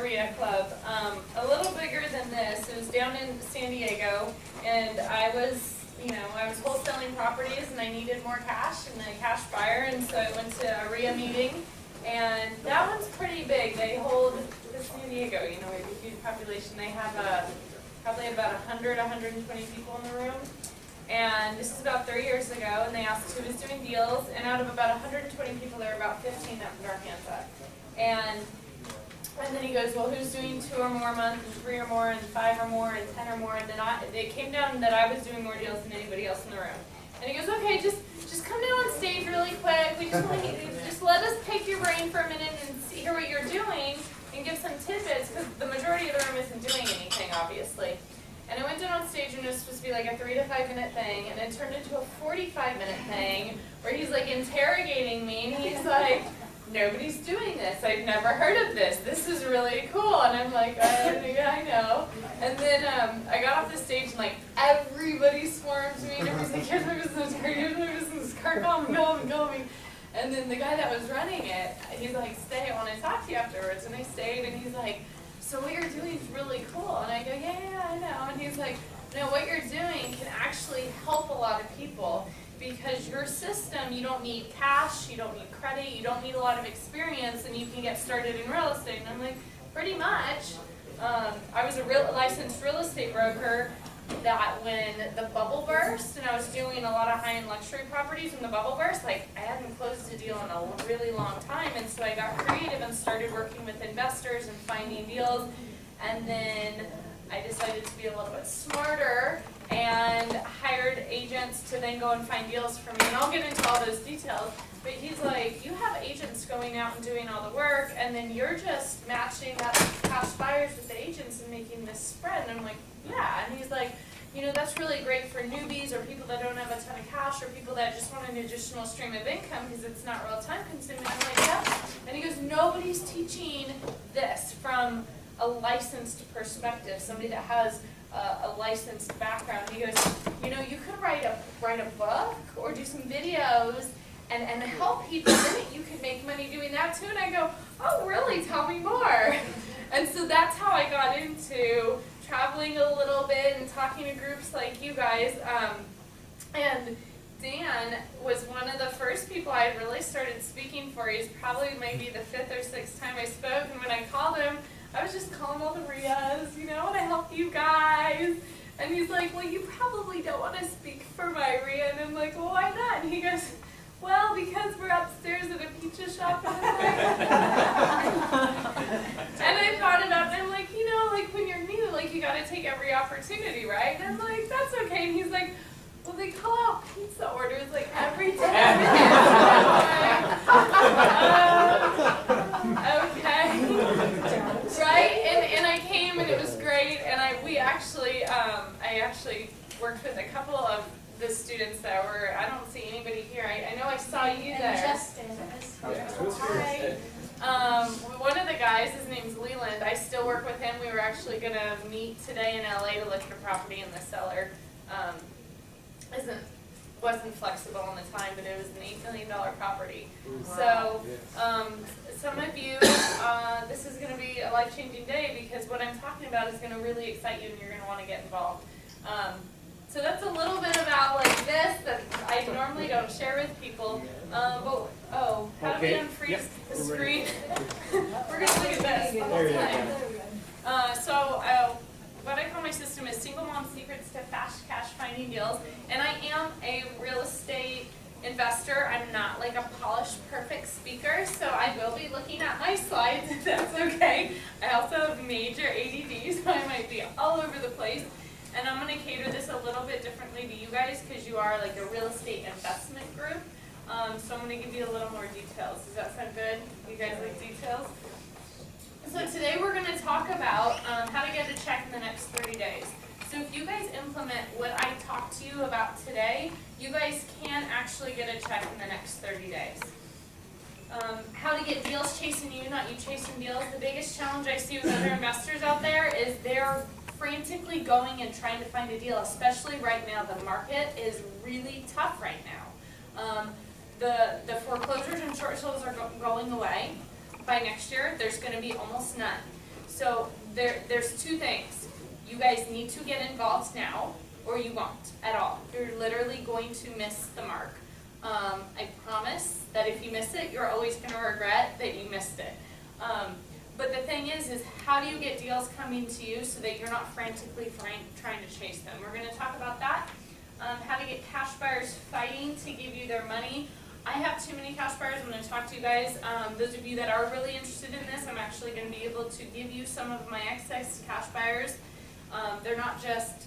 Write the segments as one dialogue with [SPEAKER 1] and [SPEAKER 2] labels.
[SPEAKER 1] SBREIA club, a little bigger than this. It was down in San Diego, and I was wholesaling properties, and I needed more cash and a cash buyer, and so I went to a REIA meeting, and that one's pretty big. They hold San Diego, we have a huge population. They have probably about 100, 120 people in the room. And this is about 3 years ago, and they asked who was doing deals, and out of about 120 people, there were about 15 that put our hands up. And then he goes, well, who's doing 2 or more a month, and 3 or more, and 5 or more, and 10 or more, and then it came down that I was doing more deals than anybody else in the room. And he goes, okay, just come down on stage really quick. We just want just let us pick your brain for a minute and hear what you're doing, and give some tidbits, because the majority of the room isn't doing anything, obviously. And I went down on stage, and it was supposed to be like a 3 to 5 minute thing, and it turned into a 45-minute thing where he's like interrogating me, and he's like, nobody's doing this. I've never heard of this. This is really cool. And I'm like, yeah, I know. And then I got off the stage, and like everybody swarms me, and everybody's like, here's my business card, here's my business card, call me. And then the guy that was running it, he's like, stay, I want to talk to you afterwards. And I stayed, and he's like, so what you're doing is really cool. And I go, yeah, I know. And he's like, no, what you're doing can actually help a lot of people, because your system, you don't need cash, you don't need credit, you don't need a lot of experience, and you can get started in real estate. And I'm like, pretty much. I was a licensed real estate broker that when the bubble burst, and I was doing a lot of high-end luxury properties when the bubble burst, like I hadn't closed a deal in a really long time, and so I got creative and started working with investors and finding deals, and then I decided to be a little bit smarter and hired agents to then go and find deals for me, and I'll get into all those details. But he's like, you have agents going out and doing all the work, and then you're just matching up cash buyers with the agents and making this spread. And I'm like, yeah. And he's like, that's really great for newbies or people that don't have a ton of cash or people that just want an additional stream of income because it's not real time consuming. I'm like, yeah. And he goes, nobody's teaching this from a licensed perspective, somebody that has a licensed background. He goes, you could write a book or do some videos and help people in it. You could make money doing that too. And I go, oh, really? Tell me more. And so that's how I got into traveling a little bit and talking to groups like you guys. And Dan was one of the first people I really started speaking for. He's probably maybe the 5th or 6th time I spoke. And when I called him, I was just calling all the REIAs, and I help you guys. And he's like, well, you probably don't want to speak for my REIA. And I'm like, well, why not? And he goes, well, because we're upstairs at a pizza shop. And I'm like, and I thought about it, and I'm like, like when you're new, like you got to take every opportunity, right? And I'm like, that's okay. And he's like, well, they call out pizza orders like every 10 minutes. Okay. Right? And I came, and it was great. And I actually worked with a couple of the students that were, I don't see anybody here. I know I saw you there.
[SPEAKER 2] And Justin.
[SPEAKER 1] Hi. One of the guys, his name's Leland. I still work with him. We were actually going to meet today in LA to look at a property, and the seller wasn't flexible on the time, but it was an $8 million property. Wow. So some of you, this is going to be a life-changing day, because what I'm talking about is going to really excite you, and you're going to want to get involved. So that's a little bit about like this that I normally don't share with people. How do we unfreeze the screen? We're going to look at this the whole time. What I call my system is Single Mom Secrets to Fast Cash Finding Deals. And I am a real estate investor. I'm not like a polished, perfect speaker, so I will be looking at my slides if that's okay. I also have major ADD, so I might be all over the place. And I'm going to cater this a little bit differently to you guys because you are like a real estate investment group. So I'm going to give you a little more details. Does that sound good? You guys like details? So today we're going to talk about how to get a check in the next 30 days. So if you guys implement what I talked to you about today, you guys can actually get a check in the next 30 days. How to get deals chasing you, not you chasing deals. The biggest challenge I see with other investors out there is they're frantically going and trying to find a deal, especially right now. The market is really tough right now. The foreclosures and short sales are going away. By next year, there's going to be almost none. So there's two things. You guys need to get involved now, or you won't at all. You're literally going to miss the mark. I promise that if you miss it, you're always going to regret that you missed it. But the thing is how do you get deals coming to you so that you're not frantically trying to chase them? We're going to talk about that. How to get cash buyers fighting to give you their money. I have too many cash buyers. I'm going to talk to you guys. Those of you that are really interested in this, I'm actually going to be able to give you some of my excess cash buyers. They're not just,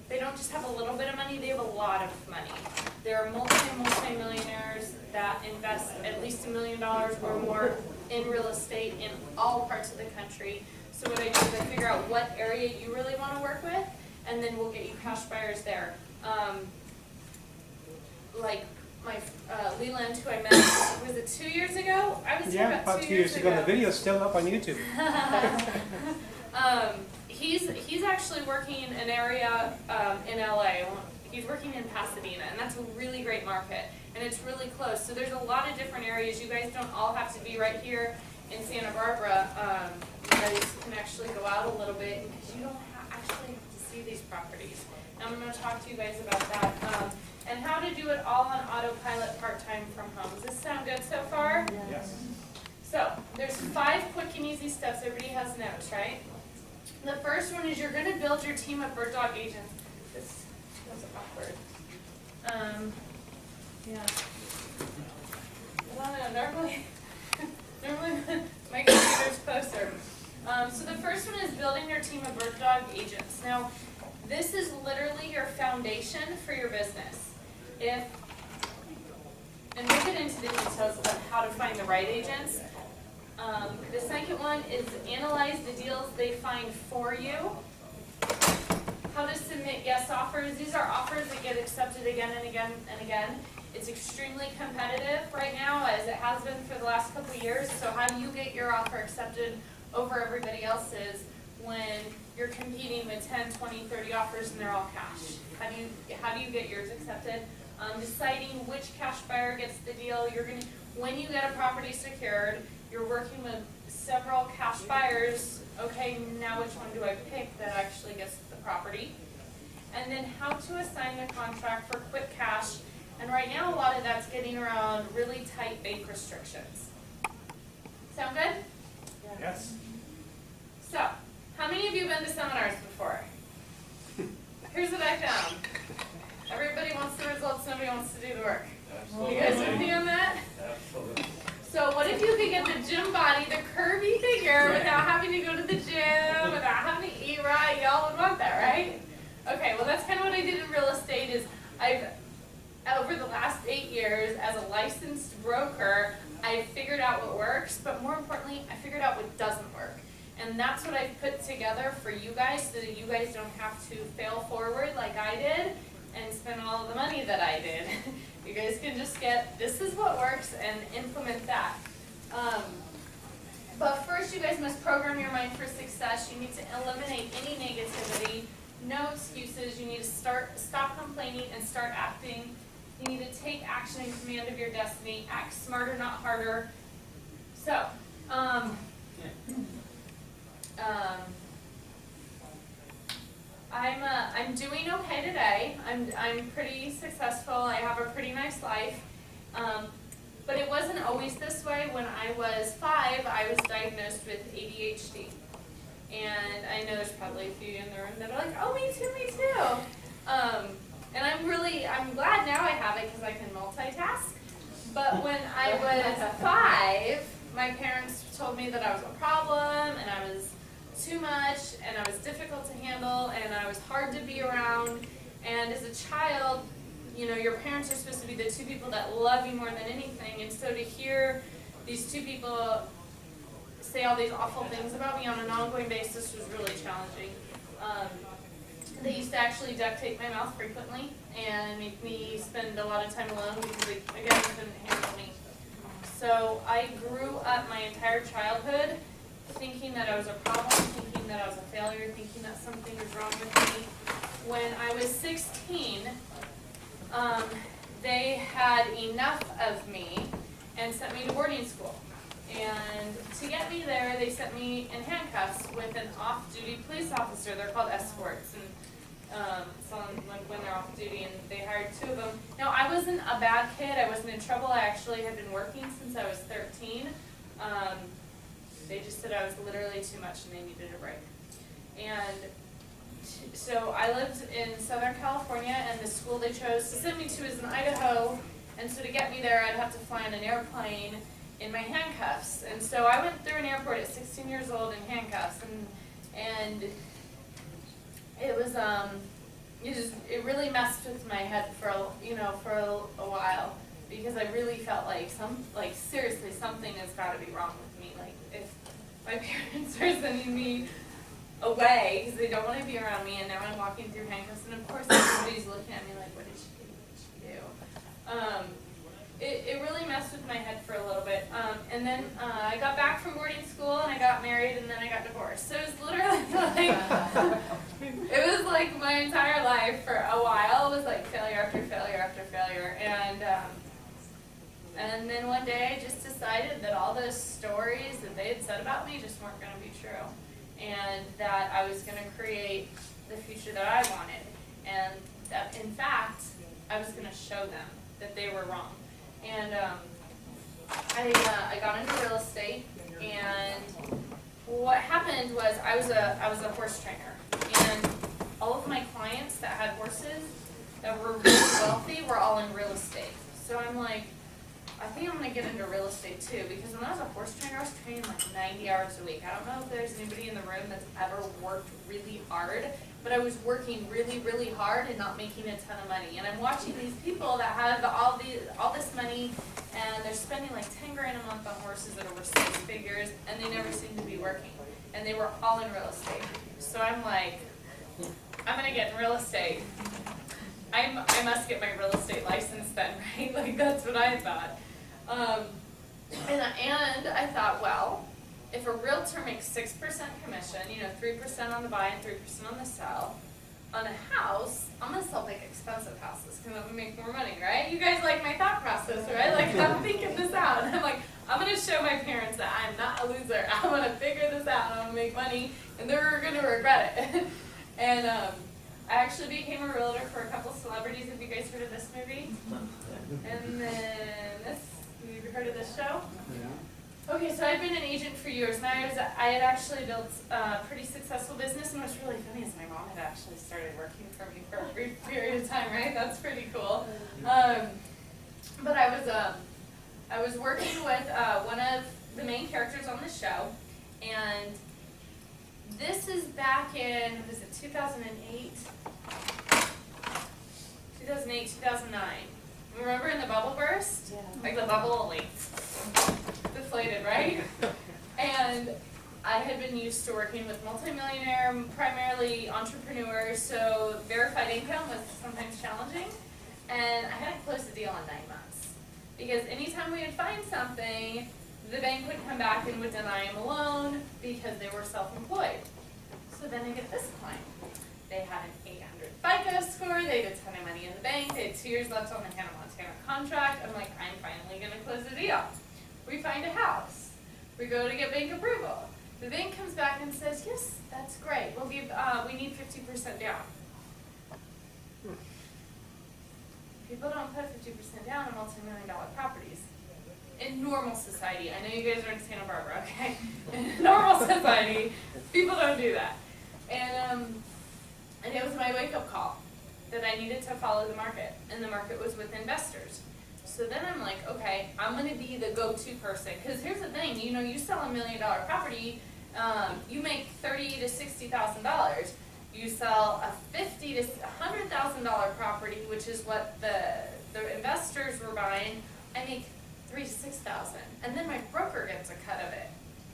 [SPEAKER 1] they don't just have a little bit of money, they have a lot of money. There are multi-millionaires that invest at least $1 million or more in real estate in all parts of the country. So what I do is I figure out what area you really want to work with, and then we'll get you cash buyers there. Like my Leland, who I met, was it 2 years ago? I was here about 2 years ago.
[SPEAKER 2] The video's still up on YouTube.
[SPEAKER 1] He's actually working in an area in LA. He's working in Pasadena, and that's a really great market, and it's really close. So there's a lot of different areas. You guys don't all have to be right here in Santa Barbara. You guys can actually go out a little bit because you don't actually have to see these properties. And I'm going to talk to you guys about that. And how to do it all on autopilot part-time from home. Does this sound good so far?
[SPEAKER 2] Yes.
[SPEAKER 1] So there's 5 quick and easy steps. Everybody has notes, right? The first one is you're going to build your team of bird dog agents. This was awkward. Yeah. I don't know. Normally my computer's closer. So the first one is building your team of bird dog agents. Now, this is literally your foundation for your business. And we'll get into the details of how to find the right agents. The second one is analyze the deals they find for you. How to submit yes offers. These are offers that get accepted again and again and again. It's extremely competitive right now, as it has been for the last couple of years. So how do you get your offer accepted over everybody else's when you're competing with 10, 20, 30 offers and they're all cash? How do you get yours accepted? Deciding which cash buyer gets the deal. When you get a property secured, you're working with several cash buyers. Okay, now which one do I pick that actually gets the property? And then how to assign the contract for quick cash. And right now a lot of that's getting around really tight bank restrictions. Sound good?
[SPEAKER 2] Yes.
[SPEAKER 1] So, how many of you have been to seminars before? Here's what I found. Everybody wants the results, nobody wants to do the work. Absolutely. You guys with me on that?
[SPEAKER 3] Absolutely.
[SPEAKER 1] So what if you could get the gym body, the curvy figure, without having to go to the gym, without having to eat right? Y'all would want that, right? Okay, well that's kind of what I did in real estate. Is over the last 8 years as a licensed broker, I've figured out what works, but more importantly, I figured out what doesn't work. And that's what I've put together for you guys so that you guys don't have to fail forward like I did and spend all of the money that I did. You guys can just get, this is what works, and implement that. But first, you guys must program your mind for success. You need to eliminate any negativity, no excuses. You need to stop complaining and start acting. You need to take action in command of your destiny. Act smarter, not harder. So, I'm doing okay today. I'm pretty successful. I have a pretty nice life. But it wasn't always this way. When I was 5, I was diagnosed with ADHD. And I know there's probably a few in the room that are like, oh, me too, me too. And I'm glad now I have it because I can multitask. But when I was 5, my parents told me that I was a problem and I was too much and I was difficult to handle and I was hard to be around. And as a child, you know, your parents are supposed to be the 2 people that love you more than anything. And so to hear these 2 people say all these awful things about me on an ongoing basis was really challenging. They used to actually duct tape my mouth frequently and make me spend a lot of time alone because they, again, couldn't handle me. So I grew up my entire childhood thinking that I was a problem, thinking that I was a failure, thinking that something was wrong with me. When I was 16, they had enough of me and sent me to boarding school. And to get me there, California, they sent me in handcuffs with an off-duty police officer. They're called escorts, and when they're off duty, and they hired 2 of them. Now, I wasn't a bad kid. I wasn't in trouble. I actually had been working since I was 13. They just said I was literally too much and they needed a break. And so I lived in Southern California, and the school they chose to send me to is in Idaho. And so to get me there, I'd have to fly on an airplane in my handcuffs. And so I went through an airport at 16 years old in handcuffs, and it was it really messed with my head for a while, because I really felt like seriously something has got to be wrong with me. Like, if my parents are sending me away because they don't want to be around me, and now I'm walking through handcuffs, and of course everybody's looking at me like, what did she do? What did she do? It really messed with my head for a little bit. And then I got back from boarding school, and I got married, and then I got divorced. So it was literally like, it was like my entire life for a while was like failure after failure after failure. And then one day I just decided that all those stories that they had said about me just weren't going to be true. And that I was going to create the future that I wanted. And that, in fact, I was going to show them that they were wrong. And I got into real estate, and what happened was I was a horse trainer, and all of my clients that had horses that were really wealthy were all in real estate. So I'm like, I think I'm going to get into real estate too, because when I was a horse trainer, I was training like 90 hours a week. I don't know if there's anybody in the room that's ever worked really hard, but I was working really, really hard and not making a ton of money. And I'm watching these people that have all this money, and they're spending like 10 grand a month on horses that are over 6 figures, and they never seem to be working. And they were all in real estate. So I'm like, I'm going to get in real estate. I must get my real estate license then, right? Like, that's what I thought. And I thought, well, if a realtor makes 6% commission, 3% on the buy and 3% on the sell, on a house, I'm going to sell big expensive houses because I'm going to make more money, right? You guys like my thought process, right? Like, I'm thinking this out. And I'm like, I'm going to show my parents that I'm not a loser. I'm going to figure this out, and I'm going to make money, and they're going to regret it. And I actually became a realtor for a couple celebrities. Have you guys heard of this movie? And then this. Have you heard of this show? Yeah. Okay, so I've been an agent for years, and I had actually built a pretty successful business, and what's really funny is my mom had actually started working for me for a brief period of time, right? That's pretty cool. But I was working with one of the main characters on the show, and this is back in, what is it, 2008? 2008, 2009. Remember in the bubble burst? Yeah. Like the bubble, like, deflated, right? And I had been used to working with multimillionaire, primarily entrepreneurs, so verified income was sometimes challenging. And I hadn't closed the deal in 9 months. Because anytime we would find something, the bank would come back and would deny him a loan because they were self-employed. So then I get this client. They had an 800 FICO score, they had a ton of money in the bank, they had 2 years left on the Hannah Montana contract. I'm like, I'm finally going to close the deal. We find a house. We go to get bank approval. The bank comes back and says, yes, that's great. We'll give, we need 50% down. People don't put 50% down on multi-million-dollar properties. In normal society, I know you guys are in Santa Barbara, okay? In normal society, people don't do that. And it was my wake-up call that I needed to follow the market, and the market was with investors. So then I'm like, okay, I'm going to be the go-to person, because here's the thing, you sell $1 million property, you make $30,000 to $60,000. You sell a $50,000 to $100,000 property, which is what the investors were buying. I make $3,000 to $6,000, and then my broker gets a cut of it.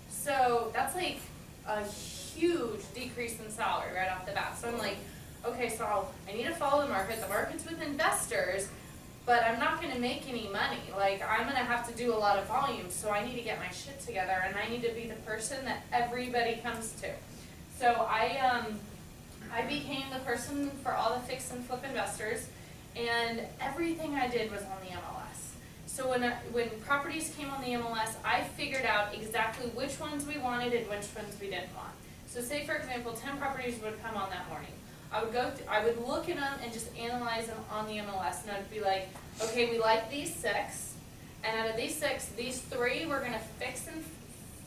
[SPEAKER 1] So that's like a huge decrease in salary right off the bat. So I'm like, okay, so I need to follow the market. The market's with investors, but I'm not going to make any money. Like, I'm going to have to do a lot of volume, so I need to get my shit together, and I need to be the person that everybody comes to. So I became the person for all the fix and flip investors, and everything I did was on the MLS. So when properties came on the MLS, I figured out exactly which ones we wanted and which ones we didn't want. So say for example, 10 properties would come on that morning. I would look at them and just analyze them on the MLS, and I'd be like, okay, we like these 6, and out of these 6, these 3 we're gonna fix and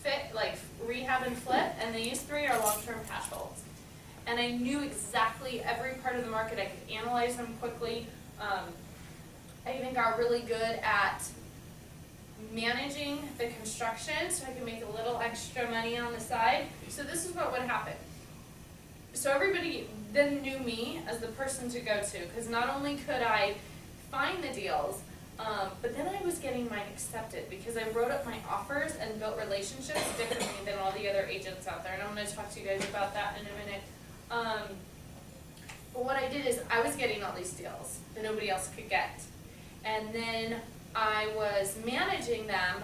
[SPEAKER 1] fit, like rehab and flip, and these 3 are long-term cash holds. And I knew exactly every part of the market. I could analyze them quickly. I even got really good at managing the construction so I could make a little extra money on the side. So this is what would happen. So everybody then knew me as the person to go to, because not only could I find the deals, but then I was getting mine accepted because I wrote up my offers and built relationships differently than all the other agents out there. And I'm going to talk to you guys about that in a minute. But what I did is I was getting all these deals that nobody else could get. And then I was managing them,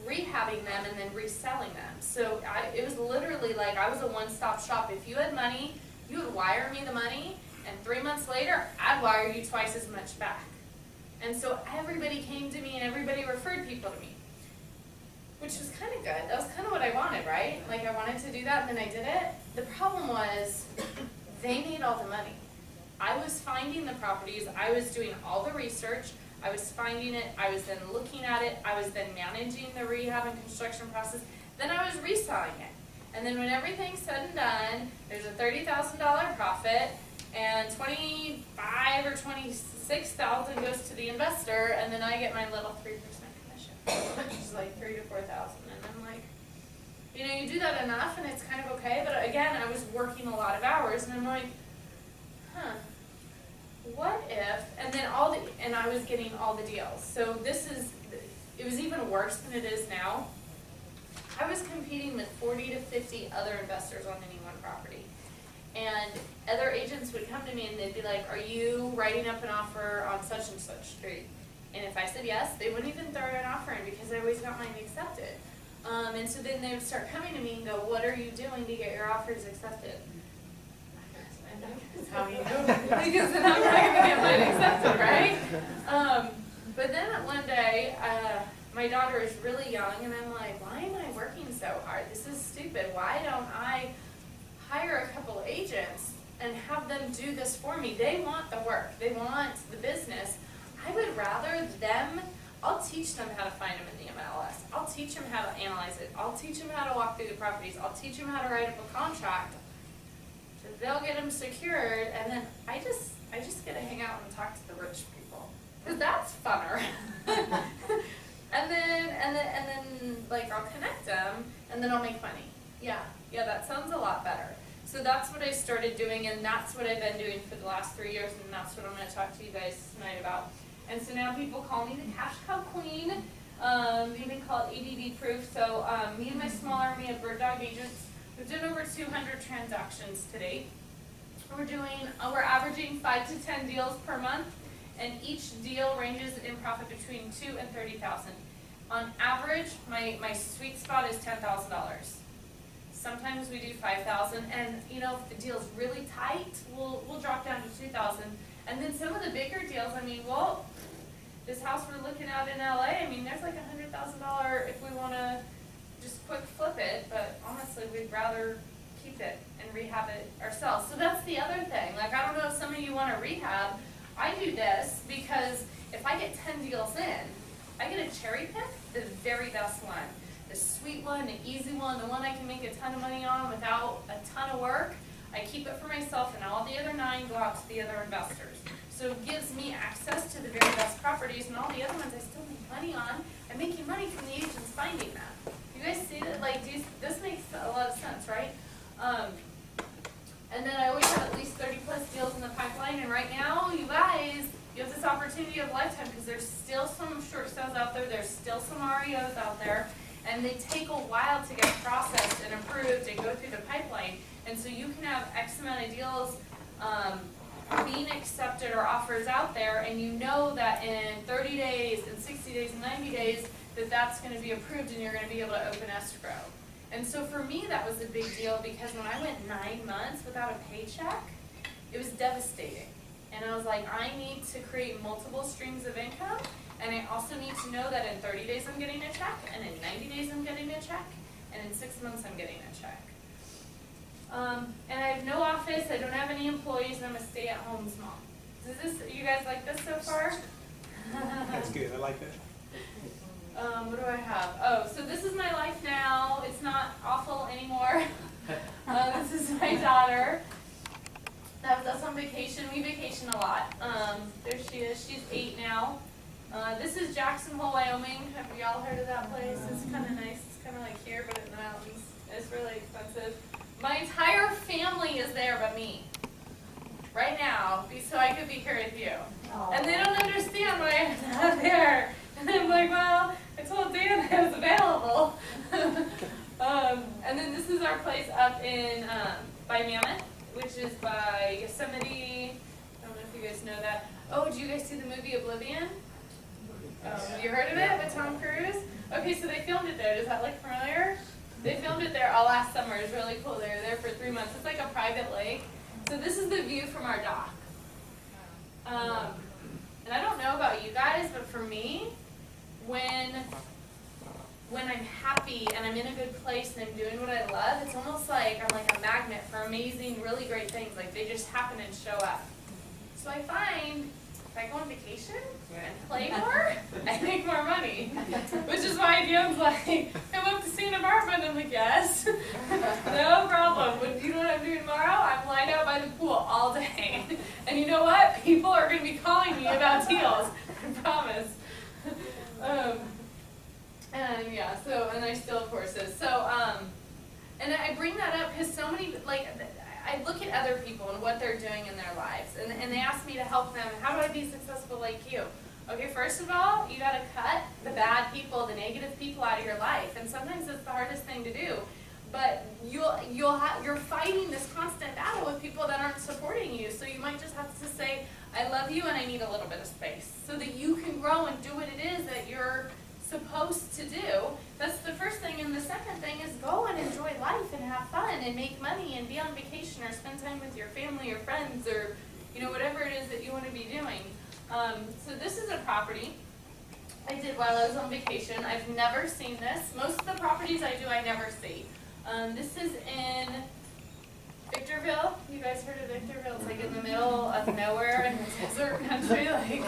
[SPEAKER 1] rehabbing them, and then reselling them. So it was literally like I was a one-stop shop. If you had money, you would wire me the money, and 3 months later, I'd wire you twice as much back. And so everybody came to me, and everybody referred people to me, which was kind of good. That was kind of what I wanted, right? Like I wanted to do that, and then I did it. The problem was they made all the money. I was finding the properties. I was doing all the research. I was finding it, I was then looking at it, I was then managing the rehab and construction process, then I was reselling it. And then when everything's said and done, there's a $30,000 profit, and $25,000 or $26,000 goes to the investor, and then I get my little 3% commission, which is like $3,000 to $4,000. And I'm like, you know, you do that enough and it's kind of okay, but again, I was working a lot of hours, and I'm like, what if, and then and I was getting all the deals. So it was even worse than it is now. I was competing with 40 to 50 other investors on any one property. And other agents would come to me and they'd be like, are you writing up an offer on such and such street? And if I said yes, they wouldn't even throw an offer in because I always got mine accepted. And so then they would start coming to me and go, what are you doing to get your offers accepted? That's how you know. Because then I'm not going to get mine accepted, right? But then one day, my daughter is really young, and I'm like, why am I working so hard? This is stupid. Why don't I hire a couple agents and have them do this for me? They want the work. They want the business. I would rather them, I'll teach them how to find them in the MLS. I'll teach them how to analyze it. I'll teach them how to walk through the properties. I'll teach them how to write up a contract. So they'll get them secured, and then I just get to hang out and talk to the rich people, because that's funner. and then like I'll connect them, and then I'll make money. Yeah, that sounds a lot better. So that's what I started doing, and that's what I've been doing for the last 3 years, and that's what I'm going to talk to you guys tonight about. And so now people call me the cash cow queen. They even call it ADD proof. So me and my small army of bird dog agents, we've done over 200 transactions to date. We're averaging 5 to 10 deals per month, and each deal ranges in profit between $2,000 and $30,000. On average, my sweet spot is $10,000. Sometimes we do $5,000, and you know, if the deal's really tight, we'll drop down to $2,000. And then some of the bigger deals, I mean, well, this house we're looking at in LA, I mean, there's like $100,000 if we want to just quick flip it, but honestly, we'd rather keep it and rehab it ourselves. So that's the other thing. Like, I don't know if some of you want to rehab. I do this because if I get 10 deals in, I get to cherry pick the very best one. The sweet one, the easy one, the one I can make a ton of money on without a ton of work. I keep it for myself, and all the other 9 go out to the other investors. So it gives me access to the very best properties, and all the other ones I still make money on. I'm making money from the agents finding them. You guys see that? Like, this makes a lot of sense, right? And then I always have at least 30 plus deals in the pipeline, and right now, you guys, you have this opportunity of a lifetime, because there's still some short sales out there, there's still some REOs out there, and they take a while to get processed and approved and go through the pipeline. And so you can have X amount of deals being accepted or offers out there, and you know that in 30 days, in 60 days, and 90 days, that's going to be approved and you're going to be able to open escrow. And so for me, that was a big deal, because when I went 9 months without a paycheck, it was devastating. And I was like, I need to create multiple streams of income, And I also need to know that in 30 days I'm getting a check, and in 90 days I'm getting a check, and in 6 months I'm getting a check. And I have no office, I don't have any employees, and I'm a stay-at-home mom. Does this, you guys like this so far?
[SPEAKER 2] That's good. I like that.
[SPEAKER 1] What do I have? Oh, so this is my life now. It's not awful anymore. This is my daughter. That was us on vacation. We vacation a lot. There she is. She's 8 now. This is Jackson Hole, Wyoming. Have y'all heard of that place? It's kind of nice. It's kind of like here, but in the mountains. It's really expensive. My entire family is there but me. Right now, so I could be here with you. Aww. And they don't understand why I'm not there. And I'm like, well, I told Dan I was available. And then this is our place up in by Mammoth, which is by Yosemite. I don't know if you guys know that. Oh, did you guys see the movie Oblivion? You heard of it with Tom Cruise? Okay, so they filmed it there. Does that look familiar? They filmed it there all last summer. It was really cool. They were there for 3 months. It's like a private lake. So this is the view from our dock. And I don't know about you guys, but for me, when I'm happy and I'm in a good place and I'm doing what I love, it's almost like I'm like a magnet for amazing, really great things. Like they just happen and show up. So I find if I go on vacation and play more, I make more money. Which is why Dion's like, come up to see an apartment. I'm like, yes. No problem. But you know what I'm doing tomorrow? I'm lined out by the pool all day. And you know what? People are going to be calling me about deals. I promise. And yeah, so, and I still have horses. So, and I bring that up because so many, like, I look at other people and what they're doing in their lives, and they ask me to help them. How do I be successful like you? Okay, first of all, you got to cut the bad people, the negative people out of your life, and sometimes it's the hardest thing to do. But you're fighting this constant battle with people that aren't supporting you. So you might just have to say, I love you, and I need a little bit of space, so that you can grow and do what it is that you're supposed to do. That's the first thing. And the second thing is go and enjoy life and have fun and make money and be on vacation or spend time with your family or friends or whatever it is that you want to be doing. So this is a property I did while I was on vacation. I've never seen this. Most of the properties I do I never see. This is in Victorville. You guys heard of Victorville? It's like in the middle of nowhere in the desert country. Like,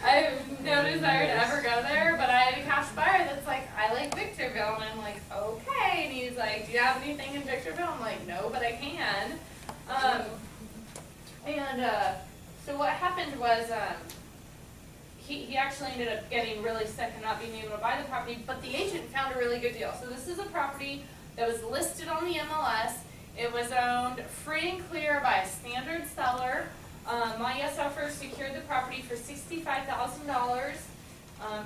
[SPEAKER 1] I have no desire to ever go there, but I had a cash buyer that's like, I like Victorville. And I'm like, okay. And he's like, do you have anything in Victorville? I'm like, no, but I can. So what happened was he actually ended up getting really sick and not being able to buy the property, but the agent found a really good deal. So this is a property that was listed on the MLS. It was owned free and clear by a standard seller. My yes offer secured the property for $65,000.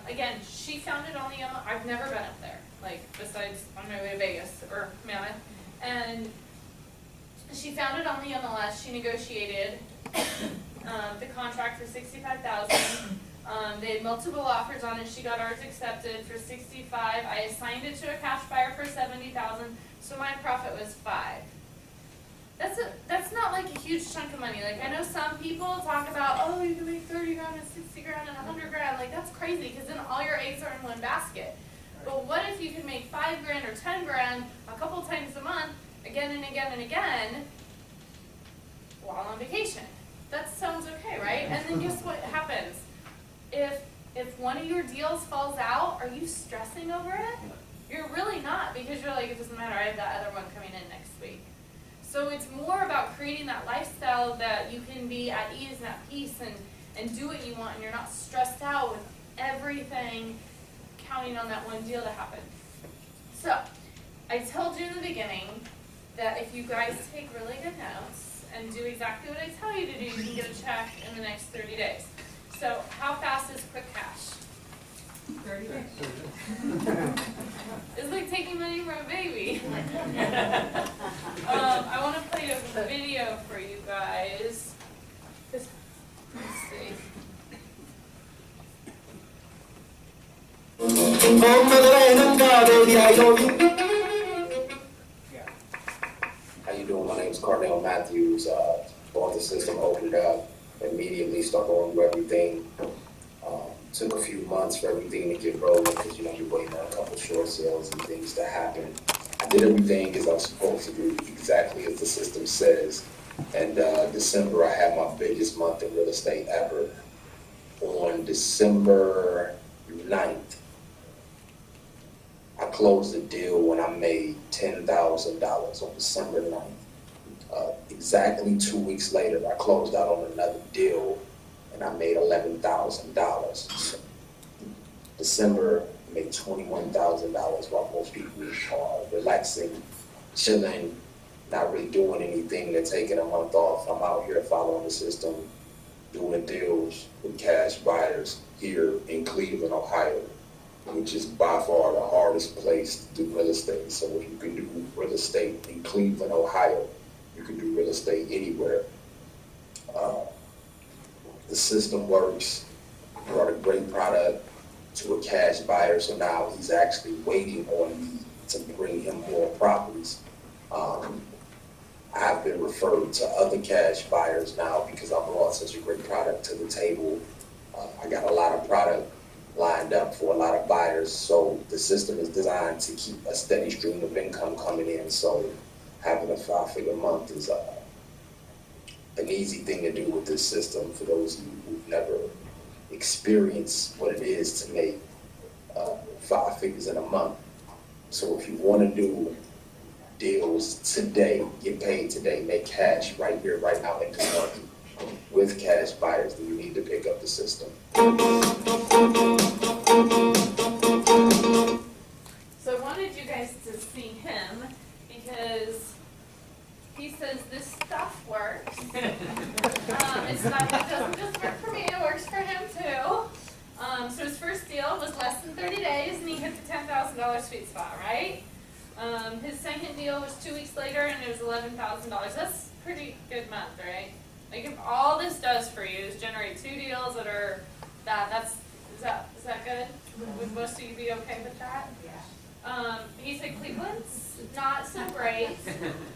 [SPEAKER 1] Again, she found it on the MLS. I've never been up there, like besides on my way to Vegas or Mammoth. And she found it on the MLS. She negotiated the contract for $65,000. They had multiple offers on it. She got ours accepted for $65,000. I assigned it to a cash buyer for $70,000. So my profit was $5,000. That's not like a huge chunk of money. Like I know some people talk about, oh, you can make 30 grand and 60 grand and 100 grand. Like that's crazy because then all your eggs are in one basket. But what if you could make 5 grand or 10 grand a couple times a month, again and again and again, while on vacation? That sounds okay, right? And then guess what happens? If one of your deals falls out, are you stressing over it? You're really not, because you're like, it doesn't matter, I have that other one coming in next week. So it's more about creating that lifestyle that you can be at ease and at peace and do what you want, and you're not stressed out with everything counting on that one deal to happen. So I told you in the beginning that if you guys take really good notes and do exactly what I tell you to do, you can get a check in the next 30 days. So how fast is quick cash? 30 days. It's like taking money from a baby. I want to play a video for you guys. Let's see.
[SPEAKER 3] How you doing? My name's Carnell Matthews. Once the system opened up, immediately start going through everything. Took a few months for everything to get rolling because, you know, you're waiting on a couple short sales and things to happen. I did everything as I was supposed to do, exactly as the system says. And December, I had my biggest month in real estate ever. On December 9th, I closed the deal when I made $10,000 on December 9th. Exactly 2 weeks later, I closed out on another deal and I made $11,000. So December, I made $21,000 while most people are relaxing, chilling, not really doing anything. They're taking a month off. I'm out here following the system, doing deals with cash buyers here in Cleveland, Ohio, which is by far the hardest place to do real estate. So if you can do real estate in Cleveland, Ohio, you can do real estate anywhere. The system works. Brought a great product to a cash buyer, so now he's actually waiting on me to bring him more properties. I've been referred to other cash buyers now because I brought such a great product to the table. I got a lot of product lined up for a lot of buyers, so the system is designed to keep a steady stream of income coming in, so having a 5-figure month is an easy thing to do with this system for those of you who've never experienced what it is to make 5 figures in a month. So if you want to do deals today, get paid today, make cash right here, right now in this market with cash buyers, then you need to pick up the system.
[SPEAKER 1] So I wanted you guys to see him because he says this stuff works. It's not, it doesn't just work for me, it works for him too. So his first deal was less than 30 days and he hit the $10,000 sweet spot, right? His second deal was 2 weeks later and it was $11,000. That's a pretty good month, right? Like if all this does for you is generate 2 deals that are is that good? Would most of you be okay with that? Yeah. He said Cleveland's not so great,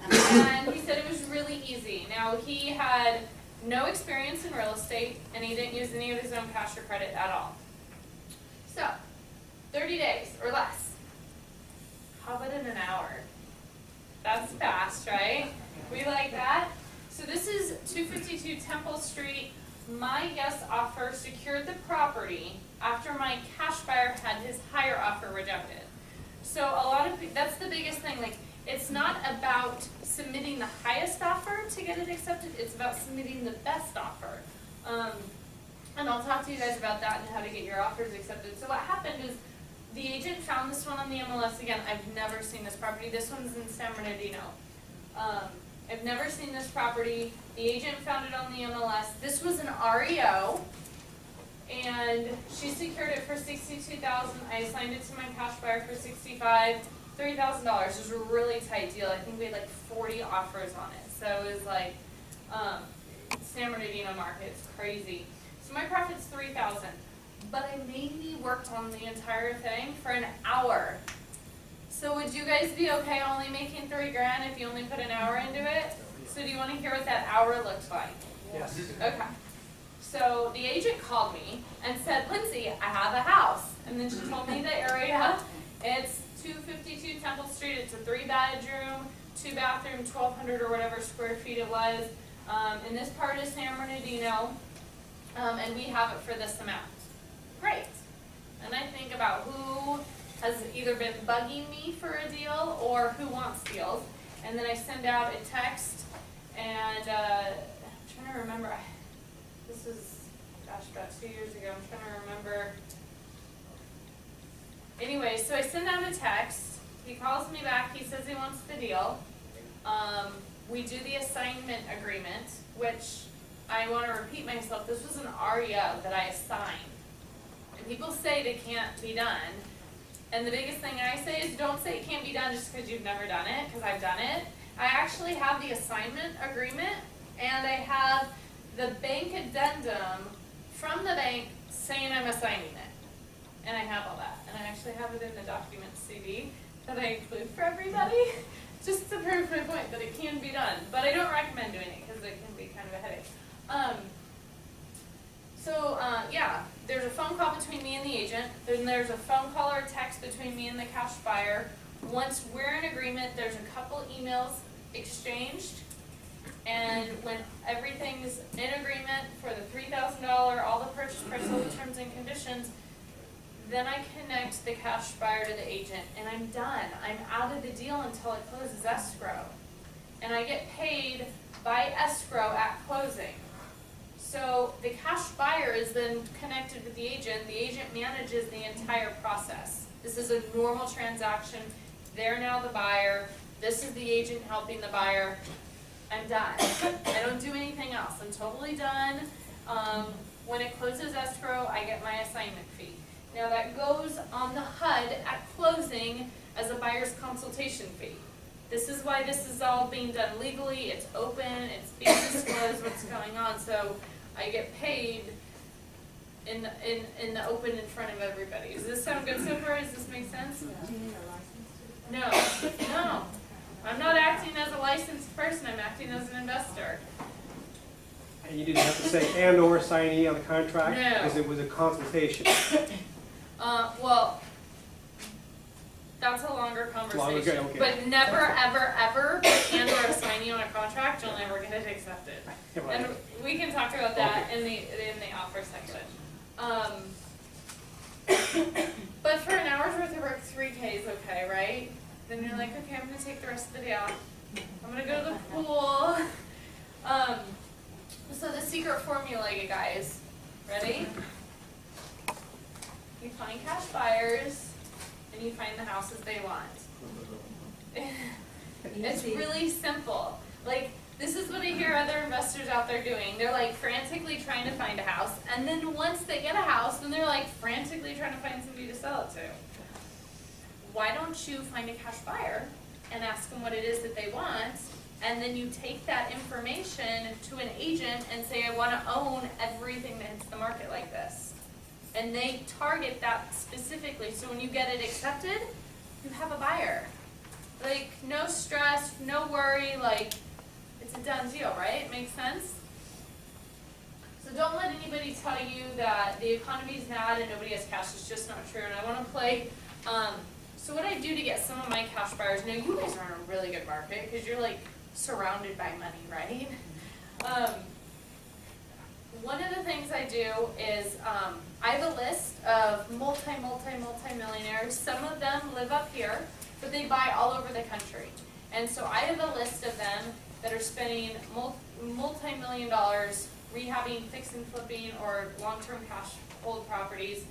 [SPEAKER 1] and he said it was really easy. Now he had no experience in real estate, and he didn't use any of his own cash or credit at all. So, 30 days or less. How about in an hour? That's fast, right? We like that. So this is 252 Temple Street. My guest offer secured the property after my cash buyer had his higher offer rejected. So a lot of, that's the biggest thing, like it's not about submitting the highest offer to get it accepted, it's about submitting the best offer. And I'll talk to you guys about that and how to get your offers accepted. So what happened is the agent found this one on the MLS. Again, I've never seen this property. This one's in San Bernardino. I've never seen this property. The agent found it on the MLS. This was an REO, and she secured it for $62,000. I assigned it to my cash buyer for $65,000, $3,000. It was a really tight deal. I think we had like 40 offers on it. So it was like San Bernardino market. It's crazy. So my profit's $3,000, but I mainly worked on the entire thing for an hour. So would you guys be okay only making $3,000 if you only put an hour into it? So do you want to hear what that hour looked like?
[SPEAKER 2] Yes.
[SPEAKER 1] Okay. So the agent called me and said, Lindsay, I have a house. And then she told me the area. It's 252 Temple Street. It's a 3-bedroom, 2-bathroom, 1,200 or whatever square feet it was. In this part of San Bernardino. And we have it for this amount. Great. And I think about who has either been bugging me for a deal or who wants deals. And then I send out a text and I'm trying to remember. This was, gosh, about 2 years ago. I'm trying to remember. Anyway, so I send out a text. He calls me back. He says he wants the deal. We do the assignment agreement, which I want to repeat myself. This was an REO that I assigned. And people say it can't be done. And the biggest thing I say is don't say it can't be done just because you've never done it, because I've done it. I actually have the assignment agreement, and I have the bank addendum from the bank saying I'm assigning it. And I have all that. And I actually have it in the document CD that I include for everybody, just to prove my point that it can be done. But I don't recommend doing it because it can be kind of a headache. So, yeah, there's a phone call between me and the agent, then there's a phone call or text between me and the cash buyer. Once we're in agreement, there's a couple emails exchanged, and when everything's in agreement for the $3,000, all the purchase price, all the terms and conditions, then I connect the cash buyer to the agent, and I'm done. I'm out of the deal until it closes escrow. And I get paid by escrow at closing. So the cash buyer is then connected with the agent manages the entire process. This is a normal transaction. They're now the buyer. This is the agent helping the buyer. I'm done. I don't do anything else. I'm totally done. When it closes escrow, I get my assignment fee. Now that goes on the HUD at closing as a buyer's consultation fee. This is why this is all being done legally. It's open. It's being disclosed what's going on. So I get paid in the open in front of everybody. Does this sound good so far? Does this make sense?
[SPEAKER 4] Do you need a license?
[SPEAKER 1] No. I'm not acting as a licensed person. I'm acting as an investor.
[SPEAKER 2] And you didn't have to say and or signee on the contract?
[SPEAKER 1] No.
[SPEAKER 2] Because it was a consultation.
[SPEAKER 1] Well, that's a longer conversation.
[SPEAKER 2] Okay.
[SPEAKER 1] But never, ever, ever put and or a signee on a contract. You'll never get it accepted. And we can talk about that in the offer section. But for an hour's worth of work, 3K is okay, right? Then you're like, okay, I'm gonna take the rest of the day off. I'm gonna go to the pool. So the secret formula, you guys, ready? You find cash buyers, and you find the houses they want. It's really simple. Like, this is what I hear other investors out there doing. They're like frantically trying to find a house, and then once they get a house, then they're like frantically trying to find somebody to sell it to. Why don't you find a cash buyer and ask them what it is that they want, and then you take that information to an agent and say, I want to own everything that hits the market like this. And they target that specifically, so when you get it accepted, you have a buyer. Like, no stress, no worry, like, it's a done deal, right? It makes sense? So don't let anybody tell you that the economy's bad and nobody has cash. It's just not true. And I want to play, so what I do to get some of my cash buyers, now you guys are in a really good market because you're like surrounded by money, right? One of the things I do is I have a list of multi-millionaires. Some of them live up here, but they buy all over the country. And so I have a list of them that are spending multi-million dollars rehabbing, fixing, flipping, or long-term cash hold properties.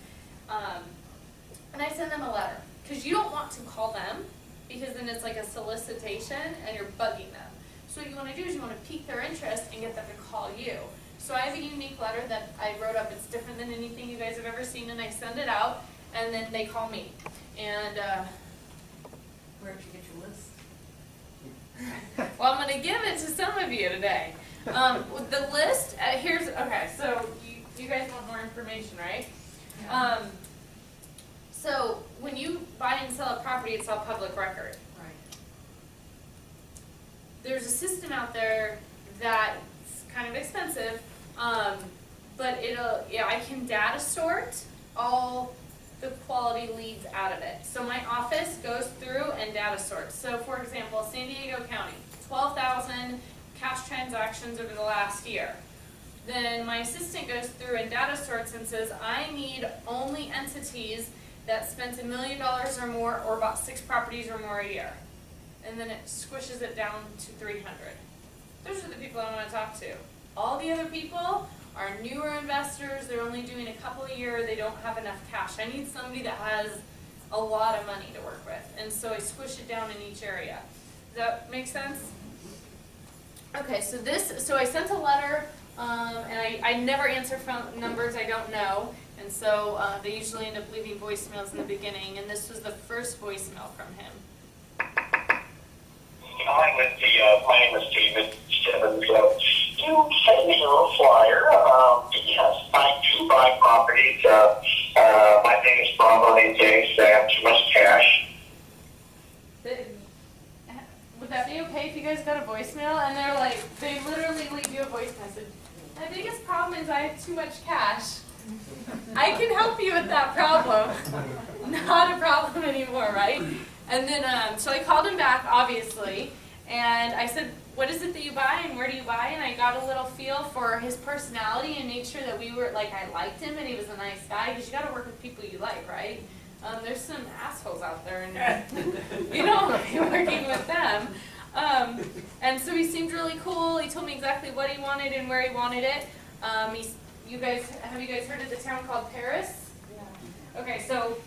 [SPEAKER 1] And I send them a letter. Because you don't want to call them, because then it's like a solicitation and you're bugging them. So what you want to do is you want to pique their interest and get them to call you. So I have a unique letter that I wrote up. It's different than anything you guys have ever seen, and I send it out, and then they call me. And
[SPEAKER 4] Where'd you get your list?
[SPEAKER 1] well, I'm going to give it to some of you today. The list, okay, so you guys want more information, right?
[SPEAKER 4] Yeah.
[SPEAKER 1] So when you buy and sell a property, it's all public record.
[SPEAKER 4] Right.
[SPEAKER 1] There's a system out there that's kind of expensive, but I can data sort all the quality leads out of it. So my office goes through and data sorts. So for example, San Diego County, 12,000 cash transactions over the last year. Then my assistant goes through and data sorts and says, I need only entities that spent $1 million or more, or bought 6 properties or more a year. And then it squishes it down to 300. Those are the people I want to talk to. All the other people are newer investors. They're only doing a couple a year. They don't have enough cash. I need somebody that has a lot of money to work with. And so I squish it down in each area. Does that make sense? Okay, so I sent a letter, and I never answer phone numbers I don't know. And so they usually end up leaving voicemails in the beginning, and this was the first voicemail from him.
[SPEAKER 5] Hi, Lindsay. My name is David Simmons. You sent me a little flyer. Yes, I do buy properties. My biggest problem these days is I have too much cash.
[SPEAKER 1] Would that be okay if you guys got a voicemail? And they're like, they literally leave you a voice message. My biggest problem is I have too much cash. I can help you with that problem. Not a problem anymore, right? And then, so I called him back, obviously, and I said, what is it that you buy and where do you buy? And I got a little feel for his personality and made sure that we were, like, I liked him and he was a nice guy, because you got to work with people you like, right? There's some assholes out there, and you don't want to be working with them. And so he seemed really cool. He told me exactly what he wanted and where he wanted it. Have you guys heard of the town called Paris? Yeah. Okay, so